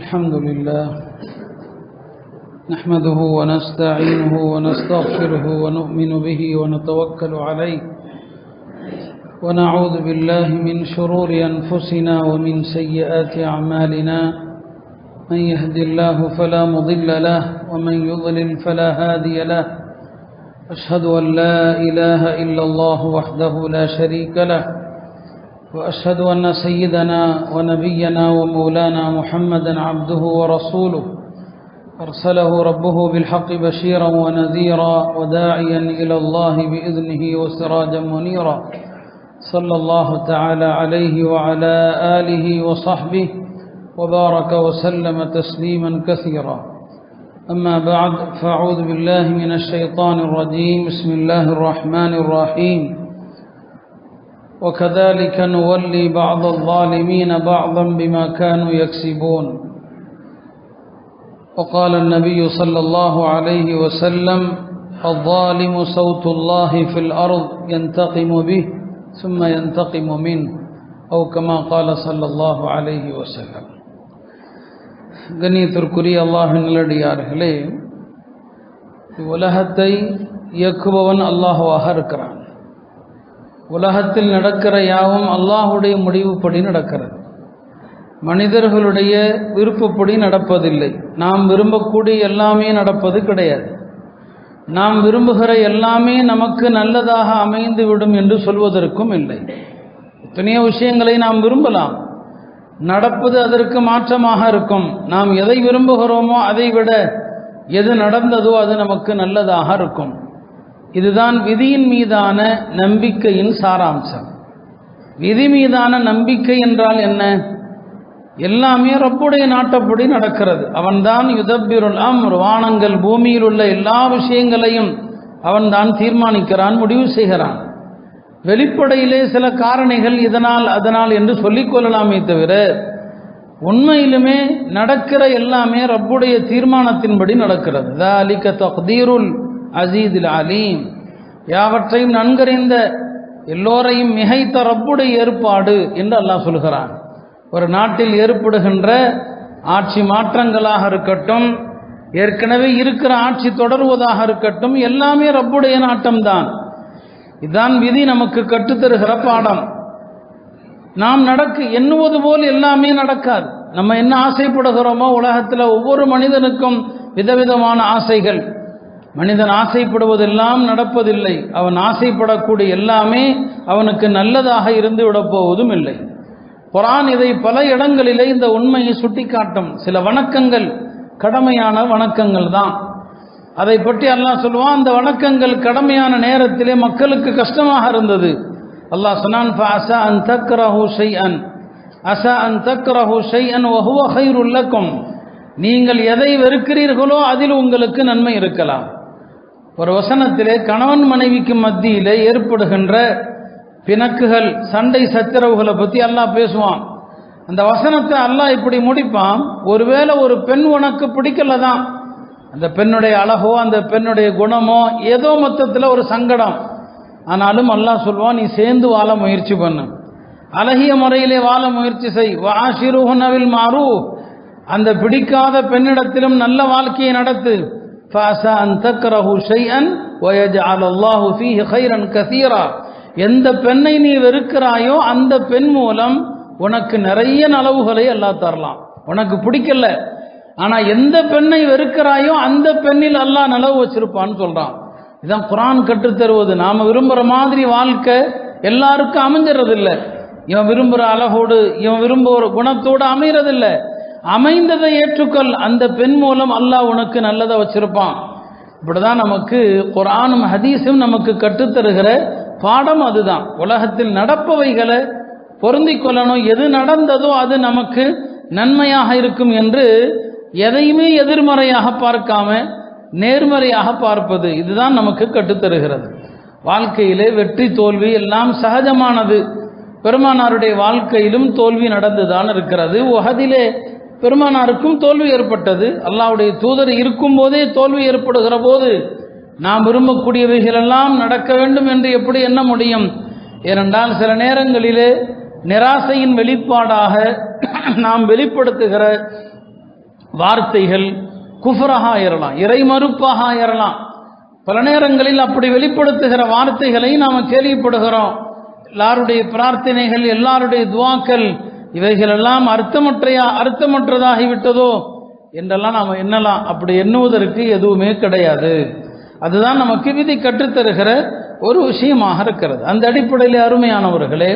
الحمد لله نحمده ونستعينه ونستغفره ونؤمن به ونتوكل عليه ونعوذ بالله من شرور أنفسنا ومن سيئات أعمالنا من يهد الله فلا مضل له ومن يضلل فلا هادي له أشهد أن لا إله إلا الله وحده لا شريك له وأشهد أن سيدنا ونبينا ومولانا محمدا عبده ورسوله أرسله ربه بالحق بشيرا ونذيرا وداعيا إلى الله بإذنه وسراجا منيرا صلى الله تعالى عليه وعلى آله وصحبه وبارك وسلم تسليما كثيرا. أما بعد فأعوذ بالله من الشيطان الرجيم. بسم الله الرحمن الرحيم. وكذلك نولي بعض الظالمين بعضا بما كانوا يكسبون. وقال النبي صلى الله عليه وسلم الظالم صوت الله في الأرض ينتقم به ثم ينتقم منه أو كما قال صلى الله عليه وسلم. கண்ணியத்திற்குரிய அல்லாஹ்வின் நல்லடியார்களே, உலகத்தை இயக்குபவன் அல்லாஹ்வாக இருக்கிறான். உலகத்தில் நடக்கிற யாவும் அல்லாஹுடைய முடிவுப்படி நடக்கிறது. மனிதர்களுடைய விருப்பப்படி நடப்பதில்லை. நாம் விரும்பக்கூடிய எல்லாமே நடப்பது கிடையாது. நாம் விரும்புகிற எல்லாமே நமக்கு நல்லதாக அமைந்து விடும் என்று சொல்வதற்கும் இல்லை. எத்தனையோ விஷயங்களை நாம் விரும்பலாம், நடப்பது அதற்கு மாற்றமாக இருக்கும். நாம் எதை விரும்புகிறோமோ அதை விட எது நடந்ததோ அது நமக்கு நல்லதாக இருக்கும். இதுதான் விதியின் மீதான நம்பிக்கையின் சாராம்சம். விதி மீதான நம்பிக்கை என்றால் என்ன? எல்லாமே ரப்புடைய நாட்டப்படி நடக்கிறது. அவன்தான் யுதப்பிருல் அம்ர், வானங்கள் பூமியில் உள்ள எல்லா விஷயங்களையும் அவன்தான் தீர்மானிக்கிறான், முடிவு செய்கிறான். வெளிப்படையிலே சில காரணிகள் இதனால் அதனால் என்று சொல்லிக்கொள்ளலாமே தவிர உண்மையிலுமே நடக்கிற எல்லாமே ரப்புடைய தீர்மானத்தின்படி நடக்கிறது. ذَلِكَ تَقْدِيرُ الْعَزِيزِ الْعَلِيمِ. யாவற்றையும் நன்கறிந்த எல்லோரையும் மிகைத்த ரப்புடைய ஏற்பாடு என்று அல்லாஹ் சொல்கிறான். ஒரு நாட்டில் ஏற்படுகின்ற ஆட்சி மாற்றங்களாக இருக்கட்டும், ஏற்கனவே இருக்கிற ஆட்சி தொடர்வதாக இருக்கட்டும், எல்லாமே ரப்புடைய நாட்டம்தான். இதுதான் விதி நமக்கு கற்றுத்தருகிற பாடம். நாம் எண்ணுவது போல் எல்லாமே நடக்காது. நம்ம என்ன ஆசைப்படுகிறோமோ, உலகத்தில் ஒவ்வொரு மனிதனுக்கும் விதவிதமான ஆசைகள். மனிதன் ஆசைப்படுவதெல்லாம் நடப்பதில்லை. அவன் ஆசைப்படக்கூடிய எல்லாமே அவனுக்கு நல்லதாக இருந்து விடப்போவதும் இல்லை. குர்ஆன் இதை பல இடங்களிலே இந்த உண்மையை சுட்டிக்காட்டும். சில வணக்கங்கள் கடமையான வணக்கங்கள் தான். அதை பற்றி அல்லாஹ் சொல்லுவான், அந்த வணக்கங்கள் கடமையான நேரத்திலே மக்களுக்கு கஷ்டமாக இருந்தது. அல்லாஹ் சொன்னான், ஃபஅஸா அன் தக்ரஹு ஷைஅன் அஸா அன் தக்ரஹு ஷைஅன் வஹுவ கைருல் லக்கும். நீங்கள் எதை வெறுக்கிறீர்களோ அதில் உங்களுக்கு நன்மை இருக்கலாம். ஒரு வசனத்திலே கணவன் மனைவிக்கு மத்தியிலே ஏற்படுகின்ற பிணக்குகள், சண்டை சச்சரவுகளை பற்றி அல்லாஹ் பேசுவான். அந்த வசனத்தை அல்லாஹ் இப்படி முடிப்பான், ஒருவேளை ஒரு பெண் உனக்கு பிடிக்கல தான், அந்த பெண்ணுடைய அழகோ அந்த பெண்ணுடைய குணமோ ஏதோ மொத்தத்தில் ஒரு சங்கடம், ஆனாலும் அல்லாஹ் சொல்வான், நீ சேர்ந்து வாழ முயற்சி பண்ணு, அழகிய முறையிலே வாழ முயற்சி செய். வஆஷிருஹுன்ன பில் மஅரூஃப். அந்த பிடிக்காத பெண்ணிடத்திலும் நல்ல வாழ்க்கையை நடத்து. ஃபஅஸா அன் தக்ரஹு ஷைஅன் வயஜஅல் அல்லாஹு ஃபீஹி கைரன் கஸீரா. எந்த பெண்ணை நீ வெறுக்கிறாயோ அந்த பெண் மூலம் உனக்கு நிறைய நலவுகளை அல்லாஹ் தரலாம். உனக்கு பிடிக்கல, ஆனா எந்த பெண்ணை வெறுக்கிறாயோ அந்த பெண்ணில் அல்லாஹ் நலவு வச்சிருப்பான்னு சொல்றான். இதான் குர்ஆன் கற்றுத்தருவது. நாம விரும்புகிற மாதிரி வாழ்க்கை எல்லாருக்கும் அமைஞ்சிடறதில்லை. இவன் விரும்புகிற அழகோடு, இவன் விரும்புகிற குணத்தோடு அமைகிறதில்லை. அமைந்ததை ஏற்றுக்கொள், அந்த பெண் மூலம் அல்லாஹ் உனக்கு நல்லதை வச்சிருப்பான். இப்படிதான் நமக்கு குர்ஆனும் ஹதீஸும் நமக்கு கற்றுத்தருகிற பாடம் அதுதான். உலகத்தில் நடப்பவைகளை பொருந்தி கொள்ளணும். எது நடந்ததோ அது நமக்கு நன்மையாக இருக்கும் என்று எதையுமே எதிர்மறையாக பார்க்காம நேர்மறையாக பார்ப்பது, இதுதான் நமக்கு கற்றுத்தருகிறது. வாழ்க்கையிலே வெற்றி தோல்வி எல்லாம் சகஜமானது. பெருமானாருடைய வாழ்க்கையிலும் தோல்வி நடந்துதான் இருக்கிறது. உஹதிலே பெருமானாருக்கும் தோல்வி ஏற்பட்டது. அல்லாஹ்வுடைய தூதர் இருக்கும் போதே தோல்வி ஏற்படுகிற போது நாம் விரும்பக்கூடியவைகளெல்லாம் நடக்க வேண்டும் என்று எப்படி எண்ண முடியும்? ஏனென்றால் சில நேரங்களிலே நிராசையின் வெளிப்பாடாக நாம் வெளிப்படுத்துகிற வார்த்தைகள் குஃப்ராக ஆயிரலாம், இறை மறுப்பாக ஆயிரலாம். பல நேரங்களில் அப்படி வெளிப்படுத்துகிற வார்த்தைகளை நாம் கேள்விப்படுகிறோம். எல்லாருடைய பிரார்த்தனைகள், எல்லாருடைய துவாக்கள் இவைகளெல்லாம் அர்த்தமற்றதாகிவிட்டதோ என்றெல்லாம் நாம் எண்ணலாம். அப்படி எண்ணுவதற்கு எதுவுமே கிடையாது. அதுதான் நமக்கு விதி கற்றுத்தருகிற ஒரு விஷயமாக இருக்கிறது. அந்த அடிப்படையில் அருமையானவர்களே,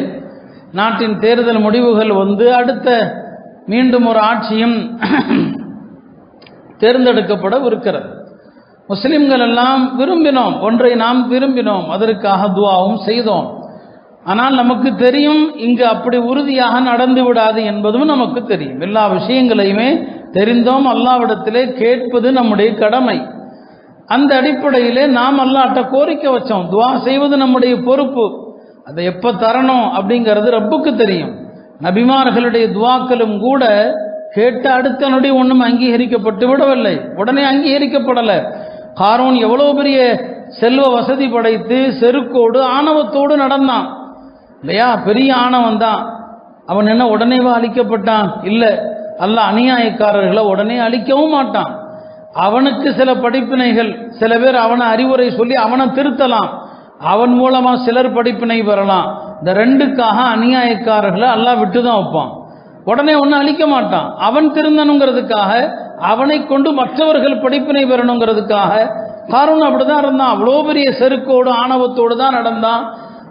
நாட்டின் தேர்தல் முடிவுகள் அடுத்த மீண்டும் ஒரு ஆட்சியும் தேர்ந்தெடுக்கப்படவிருக்கிறது. முஸ்லிம்கள் எல்லாம் விரும்பினோம், ஒன்றை நாம் விரும்பினோம், அதற்காக துஆவும் செய்தோம். ஆனால் நமக்கு தெரியும் இங்கு அப்படி உறுதியாக நடந்து விடாது என்பதும் நமக்கு தெரியும். எல்லா விஷயங்களையுமே தெரிந்தோம். அல்லாஹ்விடத்திலே கேட்பது நம்முடைய கடமை. அந்த அடிப்படையிலே நாம் அல்லாஹ்ட்ட கோரிக்கை வச்சோம். துஆ செய்வது நம்முடைய பொறுப்பு. அதை எப்போ தரணும் அப்படிங்கிறது ரப்புக்கு தெரியும். நபிமார்களுடைய துஆக்களும் கூட கேட்ட அடுத்த நொடி ஒன்றும் அங்கீகரிக்கப்பட்டு விடவில்லை, உடனே அங்கீகரிக்கப்படலை. காரூன் எவ்வளவு பெரிய செல்வ வசதி படைத்து செருக்கோடு ஆணவத்தோடு நடந்தான் இல்லையா? பெரிய ஆணவம் தான். அவன் என்ன உடனேவா அழிக்கப்பட்டான்? இல்லை, அல்லாஹ் அநியாயக்காரர்களை உடனே அழிக்கவும் மாட்டான். அவனுக்கு சில படிப்பினைகள், சில பேர் அவனை அறிவுரை சொல்லி அவனை திருத்தலாம், அவன் மூலமா சிலர் படிப்பினை பெறலாம். இந்த ரெண்டுக்காக அநியாயக்காரர்களை அல்லாஹ் விட்டு தான் வைப்பான், உடனே ஒன்றும் அழிக்க மாட்டான். அவன் திருந்தணுங்கிறதுக்காக, அவனை கொண்டு மற்றவர்கள் படிப்பினை பெறணுங்கிறதுக்காக காரூன் அப்படிதான் இருந்தான். அவ்வளோ பெரிய செருக்கோடு ஆணவத்தோடு தான் நடந்தான்.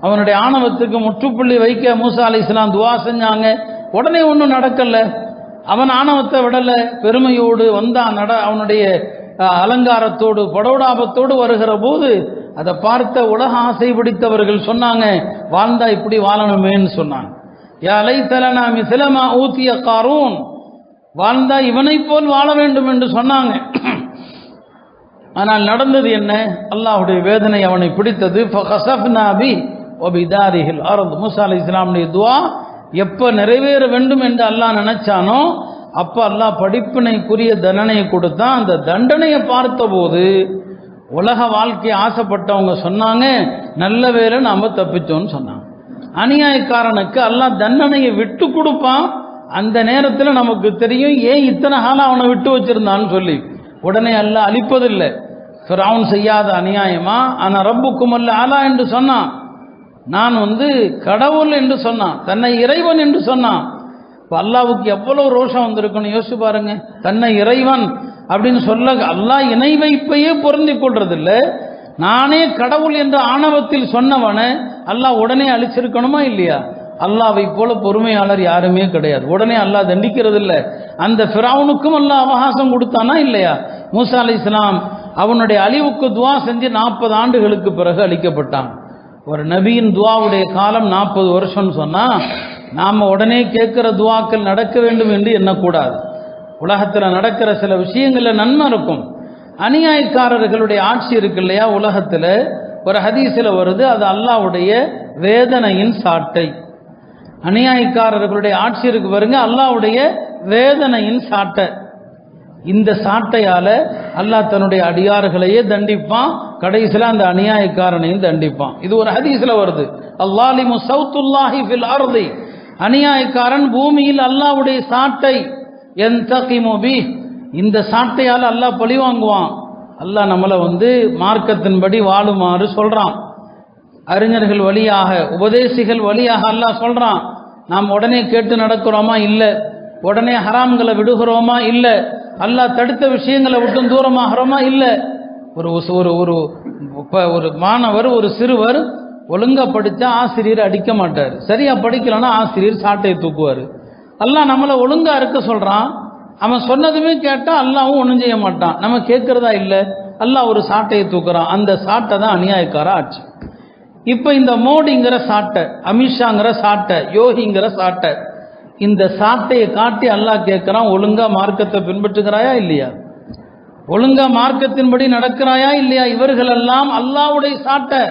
அவனுடைய ஆணவத்துக்கு முற்றுப்புள்ளி வைக்க மூசா அலைஹிஸ்ஸலாம் துஆ செஞ்சாங்க, உடனே ஒன்றும் நடக்கல. அவன் ஆணவத்தை விடலை, பெருமையோடு வந்தான். அவனுடைய அலங்காரத்தோடு படோடாபத்தோடு வருகிற போது அதை பார்த்த உலக ஆசை பிடித்தவர்கள் சொன்னாங்க, வாழ்ந்தா இப்படி வாழணுமேன்னு சொன்னாங்க. யா லைத்தலனா மிஸ்ல மா ஊதிய காரூன், வாழ்ந்தா இவனை போல் வாழ வேண்டும் என்று சொன்னாங்க. ஆனால் நடந்தது என்ன? அல்லாஹ்வுடைய வேதனை அவனை பிடித்தது. ஃபகஸஃப்னா பி வபிதாரிஹில் அர்த். மூசா அலைஹிஸ்ஸலாமுடைய துஆ எப்போ நிறைவேற வேண்டும் என்று அல்லாஹ் நினைச்சானோ அப்போ அல்லாஹ் படிப்பினைக்குரிய தண்டனையை கொடுத்தான். அந்த தண்டனையை பார்த்தபோது உலக வாழ்க்கையை ஆசைப்பட்டவங்க சொன்னாங்க, நல்ல வேளை நாம் தப்பிச்சோன்னு சொன்னாங்க. அநியாயக்காரனுக்கு அல்லாஹ் தண்டனையை விட்டு கொடுப்பான். அந்த நேரத்தில் நமக்கு தெரியும் ஏன் இத்தனை காலம் அவனை விட்டு வச்சிருந்தான்னு சொல்லி. உடனே அல்லாஹ் அழிப்பதில்லை. ஃபிரௌன் செய்யாத அநியாயமா ஆனா ரப்புக்கும் அல்ல ஆலா என்று சொன்னான், நான் கடவுள் என்று சொன்னான், தன்னை இறைவன் என்று சொன்னான். இப்போ அல்லாஹ்வுக்கு எவ்வளவு ரோஷம் வந்திருக்குன்னு யோசிச்சு பாருங்க. தன்னை இறைவன் அப்படின்னு சொல்ல அல்லாஹ் இணை வைப்பையே பொருந்தி கொள்றதில்லை. நானே கடவுள் என்ற ஆணவத்தில் சொன்னவனை அல்லாஹ் உடனே அழிச்சிருக்கணுமா இல்லையா? அல்லாஹ்வை போல பொறுமையாளர் யாருமே கிடையாது. உடனே அல்லாஹ் தண்டிக்கிறது இல்லை. அந்த ஃபிரௌனுக்கும் அல்லாஹ் அவகாசம் கொடுத்தானா இல்லையா? மூசா அலைஹிஸ்ஸலாம் அவனுடைய அழிவுக்கு துஆ செஞ்சு 40 ஆண்டுகளுக்கு பிறகு அழிக்கப்பட்டான். ஒரு நபியின் துஆவுடைய காலம் 40 வருஷம்னு சொன்னா நாம் உடனே கேட்கிற துஆக்கள் நடக்க வேண்டும் என்று எண்ணக்கூடாது. உலகத்தில் நடக்கிற சில விஷயங்களில் நன்மை இருக்கும். அநியாயக்காரர்களுடைய ஆட்சி இருக்கு இல்லையா? உலகத்தில் ஒரு ஹதீஸில் வருது, அது அல்லாஹ்வுடைய வேதனையின் சாட்டை. அநியாயக்காரர்களுடைய ஆட்சி இருக்கு பாருங்க, அல்லாஹ்வுடைய வேதனையின் சாட்டை. இந்த சாட்டையால அல்லாஹ் தன்னுடைய அடியார்களையே தண்டிப்பான், கடைசியில் அந்த அநியாயக்காரனையும் தண்டிப்பான். இது ஒரு ஹதீஸ்ல வருது. அல்லாலிமு சௌத்துல்லாஹி ஃபில் அர்தி, அநியாயக்காரன் பூமியில் அல்லாஹ்வுடைய சாட்டை. யன்தகிமு பி, இந்த சாட்டையால் அல்லாஹ் பழி வாங்குவான். அல்லாஹ் நம்மளை மார்க்கத்தின்படி வாழுமாறு சொல்றான். அறிஞர்கள் வழியாக, உபதேசிகள் வழியாக அல்லாஹ் சொல்றான். நாம் உடனே கேட்டு நடக்கிறோமா? இல்லை. உடனே ஹராம்களை விடுகிறோமா? இல்லை. அல்லாஹ் தடுத்த விஷயங்களை விட்டு தூரமாகிறோமா? இல்லை. ஒரு மாணவர், ஒரு சிறுவர் ஒழுங்கா படித்தா ஆசிரியர் அடிக்க மாட்டார், சரியா படிக்கலன்னா ஆசிரியர் சாட்டையை தூக்குவார். அல்லாஹ் நம்மளை ஒழுங்கா இருக்க சொல்றான். அவன் சொன்னதுமே கேட்டால் அல்லாவும் ஒன்றும் செய்ய மாட்டான். நம்ம கேட்கறதா இல்லை, அல்லாஹ் ஒரு சாட்டையை தூக்குறான். அந்த சாட்டை தான் அநியாயக்கார ஆட்சி. இப்போ இந்த மோடிங்கிற சாட்டை, அமித்ஷாங்கிற சாட்டை, யோகிங்கிற சாட்டை, இந்த சாட்டையை காட்டி அல்லாஹ் கேட்குறான், ஒழுங்கா மார்க்கத்தை பின்பற்றுகிறாயா இல்லையா? ஒழுங்கா மார்க்கத்தின்படி நடக்கிறாயா இல்லையா? இவர்களெல்லாம் அல்லாஹ்வுடைய சாட்டை.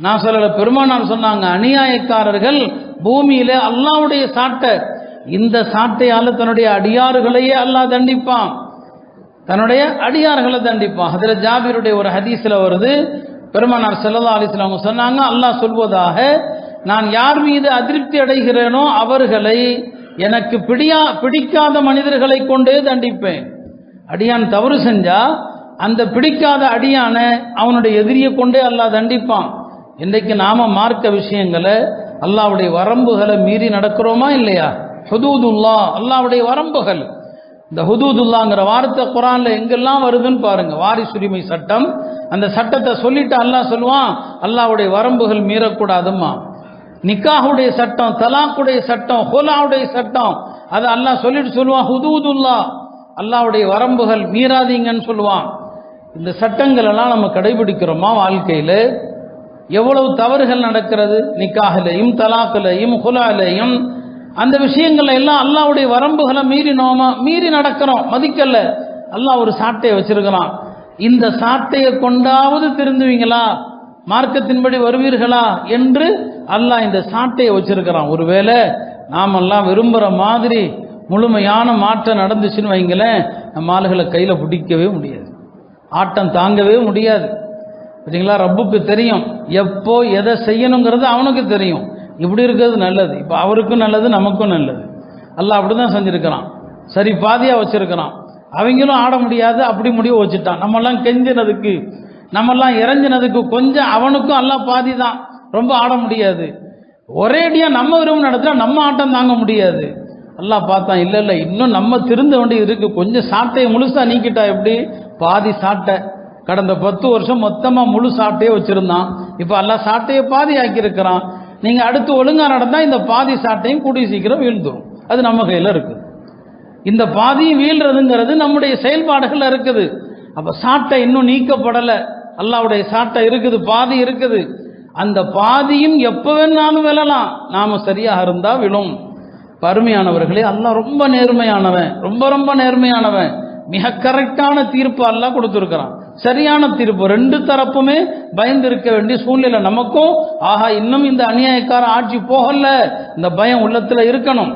நான் சொல்லல, பெருமானார் சொன்னாங்க, அநியாயக்காரர்கள் பூமியில அல்லாஹ்வுடைய சாட்டை. இந்த சாட்டையால தன்னுடைய அடியார்களையே அல்லாஹ் தண்டிப்பான், தன்னுடைய அடியார்களை தண்டிப்பான். ஹஜ்ரத் ஜாபிருடைய ஒரு ஹதீஸ்ல வருது, பெருமானார் ஸல்லல்லாஹு அலைஹி வஸல்லம் சொன்னாங்க, அல்லாஹ் சொல்வதாக, நான் யார் மீது அதிருப்தி அடைகிறேனோ அவர்களை எனக்கு பிடிக்காத மனிதர்களை கொண்டே தண்டிப்பேன். அடியான் தவறு செஞ்சா அந்த பிடிக்காத அடியான அவனுடைய எதிரியை கொண்டே அல்லாஹ் தண்டிப்பான். இன்றைக்கு நாம மார்க்க விஷயங்களை அல்லாஹ்வுடைய வரம்புகளை மீறி நடக்கிறோமா இல்லையா? ஹுதூதுல்லா, அல்லாஹ்வுடைய வரம்புகள். இந்த ஹுதூதுல்லாங்கிற வார்த்தை குர்ஆன்ல எங்கெல்லாம் வருதுன்னு பாருங்க. வாரிசுரிமை சட்டம், அந்த சட்டத்தை சொல்லிட்டு அல்லாஹ் சொல்லுவான் அல்லாஹ்வுடைய வரம்புகள் மீறக்கூடாதும்மா. நிக்காஹுடைய சட்டம், தலாக்குடைய சட்டம், ஹுலாவுடைய சட்டம், அதை அல்லாஹ் சொல்லிட்டு சொல்லுவான் ஹுதூதுல்லா, அல்லாஹ்வுடைய வரம்புகள் மீறாதீங்கன்னு சொல்லுவான். இந்த சட்டங்கள் எல்லாம் நம்ம கடைபிடிக்கிறோமா வாழ்க்கையில? எவ்வளவு தவறுகள் நடக்கிறது நிக்காஹிலையும் தலாக்கிலையும் ஹுலாலையும். அந்த விஷயங்கள் எல்லாம் அல்லாஹ்வுடைய வரம்புகளை மீறினோமா? மீறி நடக்கிறோம், மதிக்கல. அல்லாஹ் ஒரு சாட்டையை வச்சிருக்கிறான். இந்த சாட்டையை கொண்டாவது திருந்துவீங்களா, மார்க்கத்தின்படி வருவீர்களா என்று அல்லாஹ் இந்த சாட்டையை வச்சிருக்கிறான். ஒருவேளை நாமெல்லாம் விரும்புகிற மாதிரி முழுமையான மாற்றம் நடந்துச்சுன்னு வைங்களேன், நம்ம ஆளுகளை கையில் பிடிக்கவே முடியாது, ஆட்டம் தாங்கவே முடியாது. சரிங்களா? ரப்புக்கு தெரியும் எப்போ எதை செய்யணுங்கிறது அவனுக்கு தெரியும். இப்படி இருக்கிறது நல்லது, இப்போ அவருக்கும் நல்லது நமக்கும் நல்லது. அல்லாஹ் அப்படி தான் செஞ்சுருக்கிறான். சரி பாதியாக வச்சிருக்கிறான். அவங்களும் ஆட முடியாது, அப்படி முடிவு வச்சுட்டான். நம்மெல்லாம் கெஞ்சினதுக்கு, நம்மெல்லாம் இறஞ்சினதுக்கு கொஞ்சம் அவனுக்கும் அல்லாஹ் பாதி தான், ரொம்ப ஆட முடியாது. ஒரேடியாக நம்ம விரும்பும் நடத்தினா நம்ம ஆட்டம் தாங்க முடியாது. அல்லாஹ் பார்த்தான், இல்லை இல்லை இன்னும் நம்ம திருந்த வேண்டியது இருக்கு, கொஞ்சம் சாட்டையை முழுசாக நீக்கிட்டா எப்படி? பாதி சாட்டை கடந்த 10 வருஷம் மொத்தமாக முழு சாட்டையே வச்சுருந்தான். இப்போ அல்லாஹ் சாட்டையை பாதி ஆக்கியிருக்கிறான். நீங்கள் அடுத்து ஒழுங்காக நடந்தால் இந்த பாதி சாட்டையும் கூடிய சீக்கிரம் வீழ்ந்துடும். அது நம்ம கையில் இருக்குது. இந்த பாதியும் வீழ்றதுங்கிறது நம்முடைய செயல்பாடுகள் இருக்குது. அப்போ சாட்டை இன்னும் நீக்கப்படலை, அல்லாஹ்வுடைய சாட்டை இருக்குது, பாதி இருக்குது. அந்த பாதியும் எப்போ வேணாலும் விழலாம், நாம் சரியாக இருந்தால் விழும். அருமையானவர்களே, அல்லாஹ் ரொம்ப நேர்மையானவன், ரொம்ப ரொம்ப நேர்மையானவன். மிக கரெக்டான தீர்ப்பு அல்லாஹ் கொடுத்துருக்கிறான், சரியான தீர்ப்பு. ரெண்டு தரப்புமே பயந்து இருக்க வேண்டிய சூழ்நிலை நமக்கும். ஆஹா, இன்னும் இந்த அநியாயக்கார ஆட்சி போகல, இந்த பயம் உள்ளத்துல இருக்கணும்.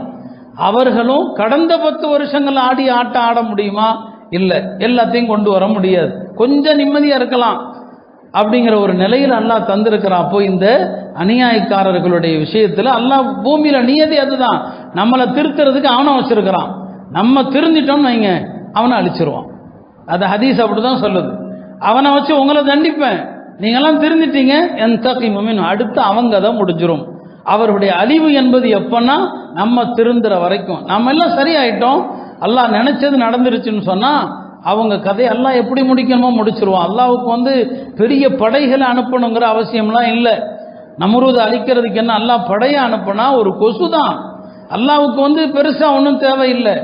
அவர்களும் கடந்த 10 வருஷங்கள் ஆடி ஆட்டம் ஆட முடியுமா? இல்லை, எல்லாத்தையும் கொண்டு வர முடியாது. கொஞ்சம் நிம்மதியா இருக்கலாம் அப்படிங்கிற ஒரு நிலையில் அல்லாஹ் தந்திருக்கிறான். அப்போ இந்த அநியாயக்காரர்களுடைய விஷயத்துல அல்லாஹ் பூமியில நியதி அதுதான், நம்மளை திருத்துறதுக்கு அவனை வச்சிருக்கிறான். நம்ம திருந்திட்டோம்னு வைங்க, அவனை அழிச்சிருவான். அது ஹதீஸ் அப்படிதான் சொல்லுது. அவனை வச்சு உங்களை தண்டிப்பேன், நீங்கெல்லாம் திருந்திட்டீங்க, என் தகிமுமின், அடுத்து அவங்க தான் முடிஞ்சிரும். அவருடைய அழிவு என்பது எப்பன்னா நம்ம திருந்துற வரைக்கும். நம்ம எல்லாம் சரியாயிட்டோம், அல்லாஹ் நினைச்சது நடந்துருச்சுன்னு சொன்னா அவங்க கதை எல்லாம் எப்படி முடிக்கணுமோ முடிச்சிருவான். அல்லாஹ்வுக்கு பெரிய படைகளை அனுப்பணுங்கிற அவசியம்லாம் இல்லை. நம்ரூத அழிக்கிறதுக்கு என்ன அல்லாஹ் படையை அனுப்புனா ஒரு கொசு தான். அல்லாஹ்வுக்கு பெருசா ஒன்றும் தேவையில்லை.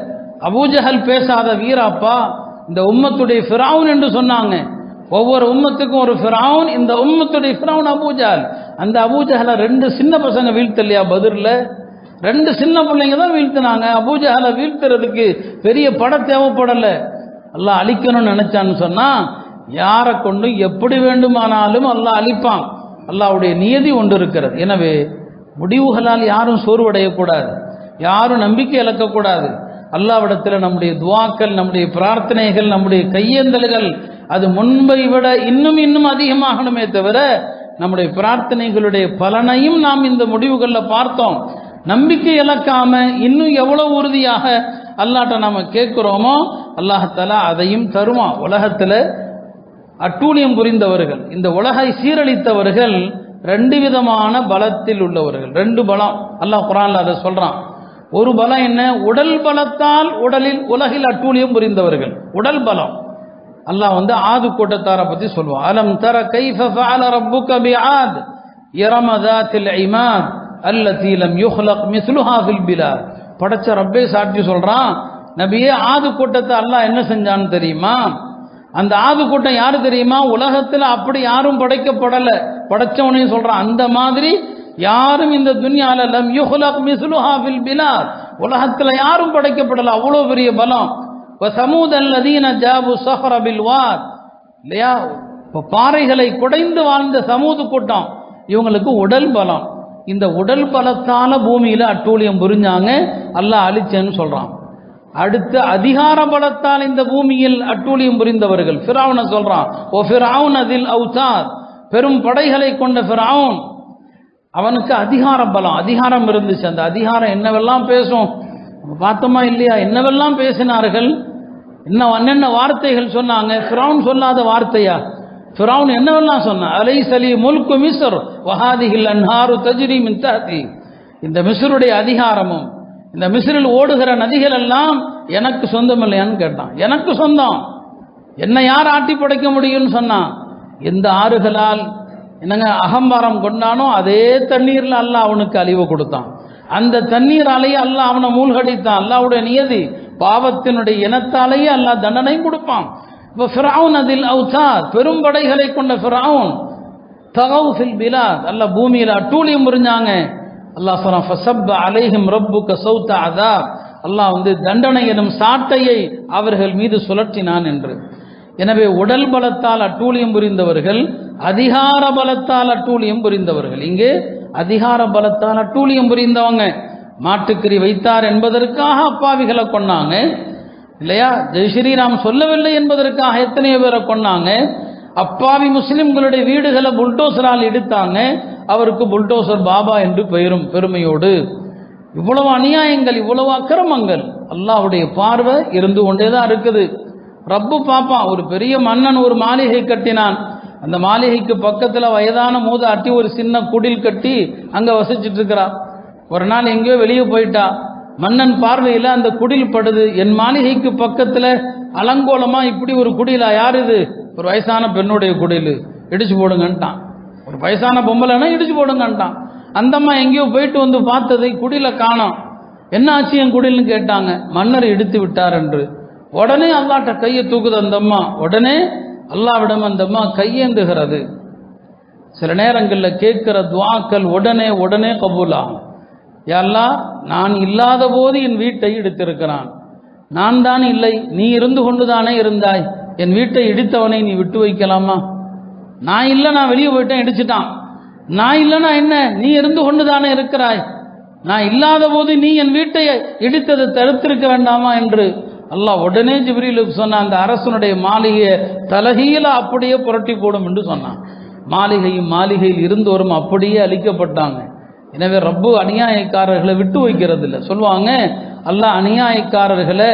அபூஜஹல் பேசாத வீராப்பா, இந்த உம்மத்துடைய ஃபிரௌன் என்று சொன்னாங்க. ஒவ்வொரு உம்மத்துக்கும் ஒரு ஃபிரௌன், இந்த உம்மத்துடைய ஃபிரௌன் அபூஜஹல். அந்த அபூஜஹலை 2 சின்ன பசங்க வீழ்த்தலையா பத்ர்ல? 2 சின்ன பிள்ளைங்க தான் வீழ்த்தினாங்க. அபூஜஹலை வீழ்த்துறதுக்கு பெரிய படை தேவைப்படலை. அல்லாஹ் அழிக்கணும்னு நினைச்சான்னு சொன்னா யாரை கொண்டு எப்படி வேண்டுமானாலும் அல்லாஹ் அழிப்பான். அல்லாஹ்வுடைய நியதி ஒன்று இருக்கிறது. எனவே முடிவுகளால் யாரும் சோர்வடையக்கூடாது, யாரும் நம்பிக்கை இழக்கக்கூடாது. அல்லாஹ்விடத்தில் நம்முடைய துவாக்கள், நம்முடைய பிரார்த்தனைகள், நம்முடைய கையேந்தல்கள் அது முன்பை விட இன்னும் இன்னும் அதிகமாகணுமே தவிர நம்முடைய பிரார்த்தனைகளுடைய பலனையும் நாம் இந்த முடிவுகளில் பார்த்தோம். நம்பிக்கை இழக்காம இன்னும் எவ்வளவு உறுதியாக அல்லாஹ்ட்ட நாம கேட்கிறோமோ அல்லாஹ் தஆலா அதையும் தருவான். உலகத்தில் அட்டூழியம் புரிந்தவர்கள், இந்த உலகை சீரழித்தவர்கள் 2 விதமான பலத்தில் உள்ளவர்கள். 2 பலம் அல்லாஹ் குர்ஆன்ல அதை சொல்றான். ஒரு பலம் என்ன? உடல் பலத்தால் உலகில் அட்டூழியம் புரிந்தவர்கள், உடல் பலம். அல்லாஹ் ஆது கூட்டத்தாரை பத்தி சொல்லுவான். அலம் தர கைஃப ஃபஅல ரப்புக பிஆத் இரம ذاتில் இமாத் அல்லதி லம் யுக்லக் மிஸ்லுஹா ஃபில் பிலாத். படைச்ச ரப்பே சாட்சி சொல்றான், நபியே ஆது கூட்டத்தை அல்லாஹ் என்ன செஞ்சான்னு தெரியுமா? அந்த ஆது கூட்டம் யாரு தெரியுமா? உலகத்தில் அப்படி யாரும் படைக்கப்படல, படைச்சவனையும் சொல்றான். அந்த மாதிரி யாரும் இந்த துன்யால லம் யுக்லக் மிஸ்லுஹா ஃபில் பிலாத், உலகத்தில் யாரும் படைக்கப்படல. அவ்வளோ பெரிய பலம். வசமூத் அல்லதீன ஜாபு ஸஹர பில் வாத், இல்லையா? பாறைகளை குடைந்து வாழ்ந்த சமூது கூட்டம், இவங்களுக்கு உடல் பலம். இந்த உடல் பலத்தால பூமியில அட்டூழியம் புரிஞ்சாங்க, அல்லாஹ் அழிச்சேன்னு சொல்றான். அடுத்து அதிகார பலத்தால் இந்த பூமியில் அட்டூழியம் புரிந்தவர்கள் ஃபிரௌனை சொல்றான். ஓ ஃபிரௌன் அதில் அவுதாத், பெரும் படைகளை கொண்ட ஃபிரௌன், அவனுக்கு அதிகார பலம், அதிகாரம் இருந்துச்சு. அந்த அதிகாரம் என்னவெல்லாம் பேசும், பார்த்தோமா இல்லையா? என்னவெல்லாம் பேசினார்கள். இன்னும் என்னென்ன வார்த்தைகள் சொன்னாங்க? ஃபிரௌன் சொல்லாத வார்த்தையா? ஃபிரௌன் என்னவெல்லாம் சொன்னான்? அலைஸலி முல்கு மிஸ்ர் வஹாதிஹில் அன்ஹாரு தஜ்ரி மின் தஹ்தி, இந்த மிஸ்ருடைய அதிகாரமும் இந்த மிஸ்ரில் ஓடுகிற நதிகள் எல்லாம் எனக்கு சொந்தம் இல்லையான்னு கேட்டான். எனக்கு சொந்தம், என்ன யார் ஆட்டி படைக்க முடியும்னு சொன்னான். எந்த ஆறுகளால் என்னங்க அகம்பாரம் கொண்டானோ அதே தண்ணீர்ல அல்லாஹ் அவனுக்கு அழிவு கொடுத்தான். அந்த தண்ணீராலேயே அல்லாஹ் அவனை மூழ்கடித்தான். அல்லாஹ்வுடைய நியதி, பாவத்தினுடைய இனத்தாலேயே அல்லாஹ் தண்டனை கொடுப்பான். இப்போ ஃபிரௌன் அதில் அவுதாத், பெரும் படைகளை கொண்ட ஃபிரௌன் தகவ் ஃபில் பிலாத், அல்லாஹ் பூமியில் அட்டூழியம் புரிஞ்சாங்க. அல்லாஹ் சொல்றான் ஃபஸப்ப அலைஹிம் ரப்புக சௌத அஸாப், அல்லாஹ் தண்டனை எனும் சாட்டையை அவர்கள் மீது சுழற்றினான் என்று. எனவே உடல் பலத்தால் அட்டூழியம் புரிந்தவர்கள், அதிகார பலத்தால் அட்டூழியம் புரிந்தவர்கள். இங்கே அதிகார பலத்தால் அட்டூழியம் புரிந்தவங்க மாட்டுக்கறி வைத்தார் என்பதற்காக அப்பாவிகளை கொன்னாங்க இல்லையா? ஜெய் ஸ்ரீராம் சொல்லவில்லை என்பதற்காக எத்தனையோ பேரை கொன்னாங்க. அப்பாவி முஸ்லிம்களுடைய வீடுகளை புல்டோசரால் இடித்தாங்க. அவருக்கு புல்டோசர் பாபா என்று பெருமையோடு. இவ்வளவு அநியாயங்கள், இவ்வளவு அக்கிரமங்கள் அல்லாஹ்வுடைய பார்வை இருந்து கொண்டேதான் இருக்குது. ரப்பு பாப்பான். ஒரு பெரிய மன்னன் ஒரு மாளிகை கட்டினான். அந்த மாளிகைக்கு பக்கத்தில் வயதான மூதாட்டி ஒரு சின்ன குடில் கட்டி அங்கே வசிச்சுட்டு இருக்கிறா. ஒரு நாள் எங்கேயோ வெளியே போயிட்டா. மன்னன் பார்வையில் அந்த குடில் படுது. என் மாளிகைக்கு பக்கத்தில் அலங்கோலமா இப்படி ஒரு குடிலா? யார் இது? ஒரு வயசான பெண்ணுடைய குடில், இடிச்சு போடுங்கன்ட்டான். ஒரு வயசான பொம்பளைனா இடிச்சு போடுங்கன்ட்டான். அந்தம்மா எங்கேயோ போயிட்டு பார்த்ததை குடில காணோம். என்ன ஆச்சு என் குடில்னு கேட்டாங்க. மன்னர் இடித்து விட்டார் என்று. உடனே அல்லாட்ட கையை தூக்குது அந்தம்மா. உடனே அல்லாவிடம் அந்தம்மா கையேந்துகிறது. சில நேரங்களில் கேட்கிற துவாக்கள் உடனே உடனே கபூலாகும். யா அல்லாஹ், நான் இல்லாத போது என் வீட்டை இடித்திருக்கிறான். நான் தான் இல்லை, நீ இருந்து கொண்டுதானே இருந்தாய். என் வீட்டை இடித்தவனை நீ விட்டு வைக்கலாமா? நான் இல்லை, நான் வெளியே போயிட்டேன், இடிச்சிட்டான். நான் இல்லைனா என்ன, நீ இருந்து கொண்டுதானே இருக்கிறாய். நான் இல்லாத போது நீ என் வீட்டை இடித்ததை தடுத்திருக்க வேண்டாமா என்று அல்லாஹ் உடனே ஜிப்ரீலுக்கு சொன்னான். அந்த அரசனுடைய மாளிகையை தலகீழ அப்படியே புரட்டி போடும் என்று சொன்னான். மாளிகையும் மாளிகையில் இருந்தோரும் அப்படியே அழிக்கப்பட்டாங்க. எனவே ரப்பு அநியாயக்காரர்களை விட்டு வைக்கிறது இல்லை. சொல்லுவாங்க, அல்லாஹ் அநியாயக்காரர்களை